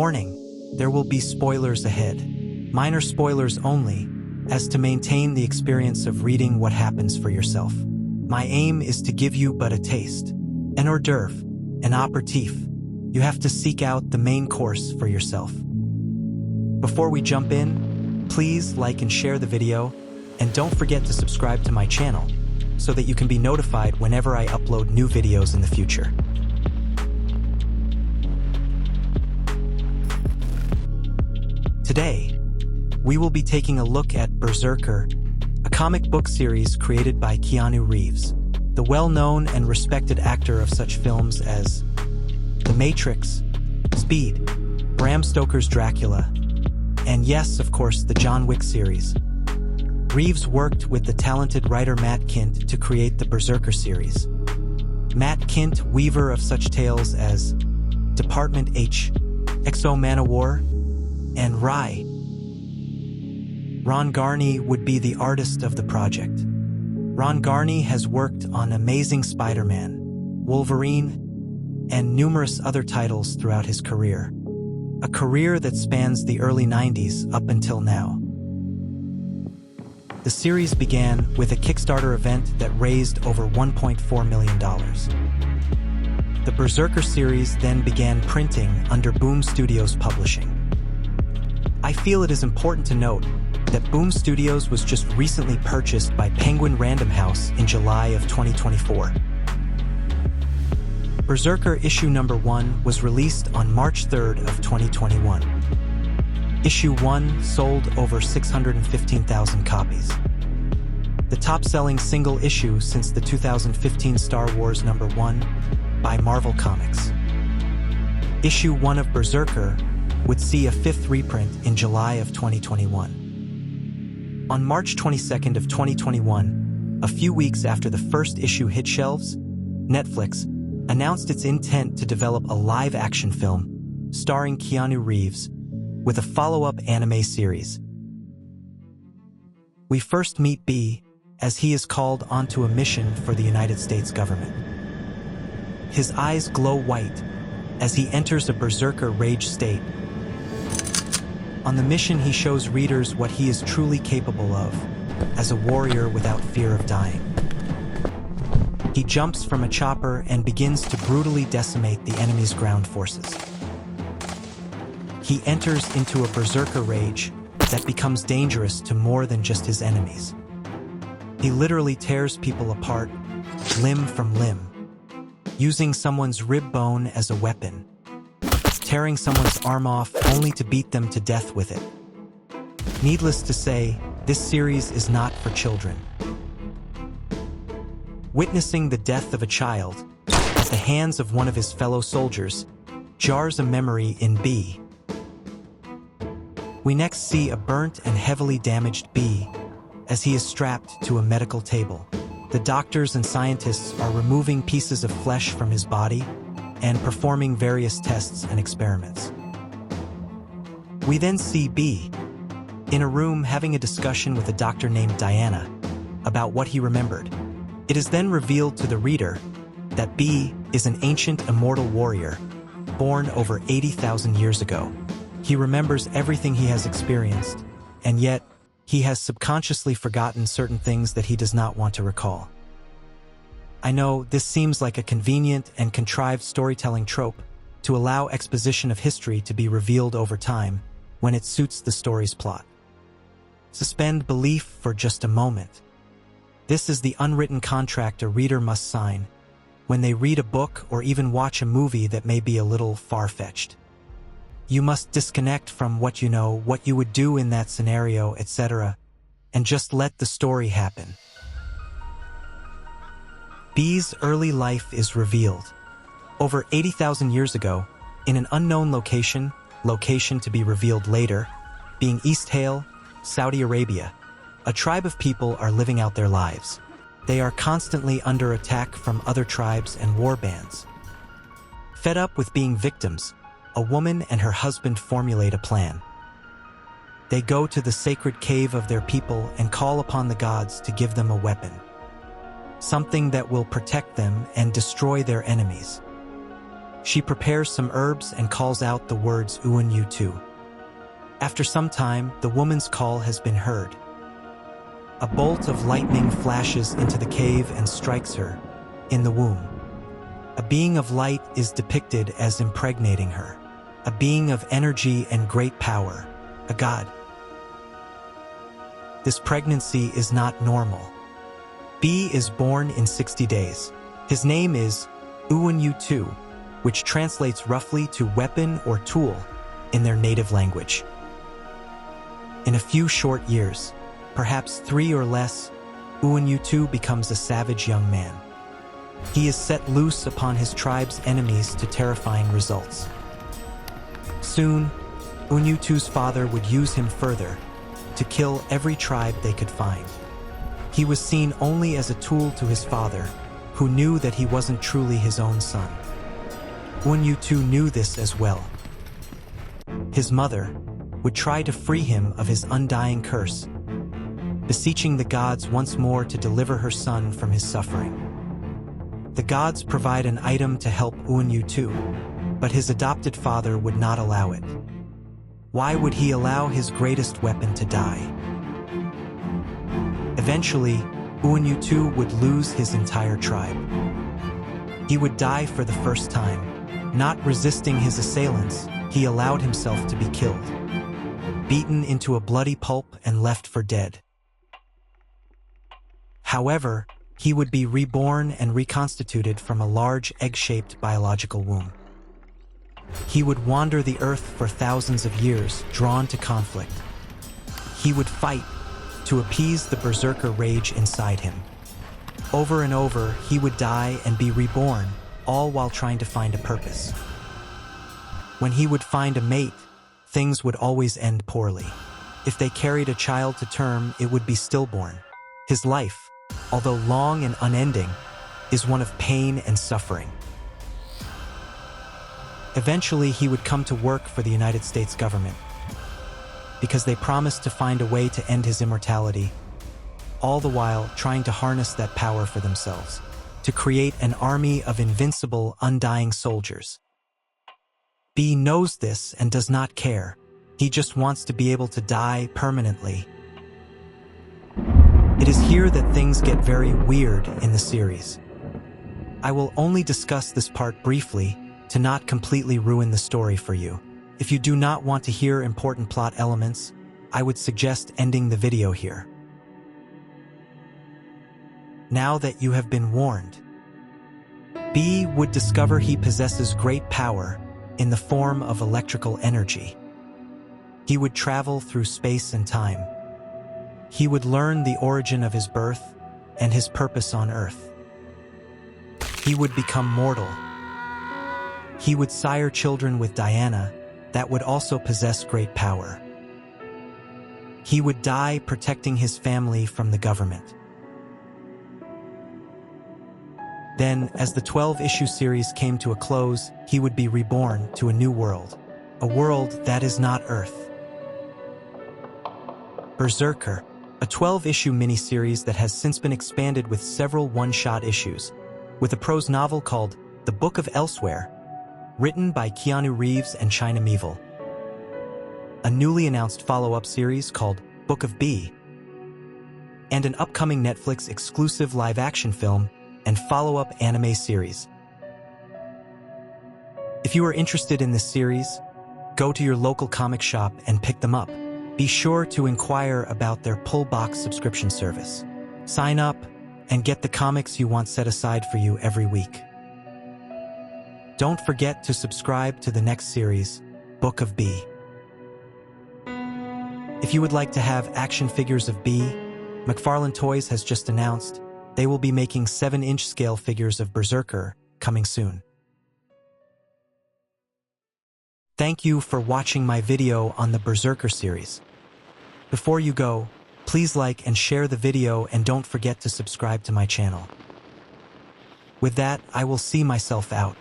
Warning, there will be spoilers ahead. Minor spoilers only, as to maintain the experience of reading what happens for yourself. My aim is to give you but a taste, an hors d'oeuvre, an aperitif. You have to seek out the main course for yourself. Before we jump in, please like and share the video, and don't forget to subscribe to my channel so that you can be notified whenever I upload new videos in the future. Today, we will be taking a look at BRZRKR, a comic book series created by Keanu Reeves, the well-known and respected actor of such films as The Matrix, Speed, Bram Stoker's Dracula, and yes, of course, the John Wick series. Reeves worked with the talented writer Matt Kindt to create the BRZRKR series. Matt Kindt, weaver of such tales as Department H, Exo Manowar, and Rye. Ron Garney would be the artist of the project. Ron Garney has worked on Amazing Spider-Man, Wolverine, and numerous other titles throughout his career. A career that spans the early 90s up until now. The series began with a Kickstarter event that raised over $1.4 million. The BRZRKR series then began printing under Boom Studios Publishing. I feel it is important to note that Boom Studios was just recently purchased by Penguin Random House in July of 2024. BRZRKR issue number 1 was released on March 3rd of 2021. Issue 1 sold over 615,000 copies. The top-selling single issue since the 2015 Star Wars number 1 by Marvel Comics. Issue 1 of BRZRKR would see a 5th reprint in July of 2021. On March 22nd of 2021, a few weeks after the first issue hit shelves, Netflix announced its intent to develop a live-action film starring Keanu Reeves with a follow-up anime series. We first meet B as he is called onto a mission for the United States government. His eyes glow white as he enters a BRZRKR rage state. On the mission, he shows readers what he is truly capable of as a warrior without fear of dying. He jumps from a chopper and begins to brutally decimate the enemy's ground forces. He enters into a BRZRKR rage that becomes dangerous to more than just his enemies. He literally tears people apart, limb from limb, using someone's rib bone as a weapon, tearing someone's arm off only to beat them to death with it. Needless to say, this series is not for children. Witnessing the death of a child at the hands of one of his fellow soldiers jars a memory in B. We next see a burnt and heavily damaged B as he is strapped to a medical table. The doctors and scientists are removing pieces of flesh from his body and performing various tests and experiments. We then see B in a room having a discussion with a doctor named Diana about what he remembered. It is then revealed to the reader that B is an ancient immortal warrior born over 80,000 years ago. He remembers everything he has experienced, and yet he has subconsciously forgotten certain things that he does not want to recall. I know this seems like a convenient and contrived storytelling trope to allow exposition of history to be revealed over time when it suits the story's plot. Suspend belief for just a moment. This is the unwritten contract a reader must sign when they read a book or even watch a movie that may be a little far-fetched. You must disconnect from what you know, what you would do in that scenario, etc., and just let the story happen. B's early life is revealed. Over 80,000 years ago, in an unknown location to be revealed later, being East Hale, Saudi Arabia, a tribe of people are living out their lives. They are constantly under attack from other tribes and war bands. Fed up with being victims, a woman and her husband formulate a plan. They go to the sacred cave of their people and call upon the gods to give them a weapon. Something that will protect them and destroy their enemies. She prepares some herbs and calls out the words Uun Yu Tu. After some time, the woman's call has been heard. A bolt of lightning flashes into the cave and strikes her in the womb. A being of light is depicted as impregnating her, a being of energy and great power, a god. This pregnancy is not normal. B is born in 60 days. His name is Uun Yu Tu, which translates roughly to weapon or tool in their native language. In a few short years, perhaps 3 or less, Uun Yu Tu becomes a savage young man. He is set loose upon his tribe's enemies to terrifying results. Soon, Uun Yu Tu's father would use him further to kill every tribe they could find. He was seen only as a tool to his father, who knew that he wasn't truly his own son. Uun Yu Tu knew this as well. His mother would try to free him of his undying curse, beseeching the gods once more to deliver her son from his suffering. The gods provide an item to help Uun Yu Tu, but his adopted father would not allow it. Why would he allow his greatest weapon to die? Eventually, Uun Yu Tu would lose his entire tribe. He would die for the first time. Not resisting his assailants, he allowed himself to be killed, beaten into a bloody pulp and left for dead. However, he would be reborn and reconstituted from a large egg-shaped biological womb. He would wander the earth for thousands of years, drawn to conflict. He would fight to appease the berserker rage inside him. Over and over, he would die and be reborn, all while trying to find a purpose. When he would find a mate, things would always end poorly. If they carried a child to term, it would be stillborn. His life, although long and unending, is one of pain and suffering. Eventually, he would come to work for the United States government, because they promised to find a way to end his immortality, all the while trying to harness that power for themselves, to create an army of invincible, undying soldiers. B knows this and does not care. He just wants to be able to die permanently. It is here that things get very weird in the series. I will only discuss this part briefly to not completely ruin the story for you. If you do not want to hear important plot elements, I would suggest ending the video here. Now that you have been warned, B would discover he possesses great power in the form of electrical energy. He would travel through space and time. He would learn the origin of his birth and his purpose on Earth. He would become mortal. He would sire children with Diana that would also possess great power. He would die protecting his family from the government. Then, as the 12-issue series came to a close, he would be reborn to a new world, a world that is not Earth. BRZRKR, a 12-issue miniseries that has since been expanded with several one-shot issues, with a prose novel called The Book of Elsewhere, written by Keanu Reeves and China Miéville. A newly announced follow-up series called Book of B, and an upcoming Netflix exclusive live-action film and follow-up anime series. If you are interested in this series, go to your local comic shop and pick them up. Be sure to inquire about their pull box subscription service. Sign up and get the comics you want set aside for you every week. Don't forget to subscribe to the next series, Book of B. If you would like to have action figures of B, McFarlane Toys has just announced they will be making 7-inch scale figures of BRZRKR coming soon. Thank you for watching my video on the BRZRKR series. Before you go, please like and share the video and don't forget to subscribe to my channel. With that, I will see myself out.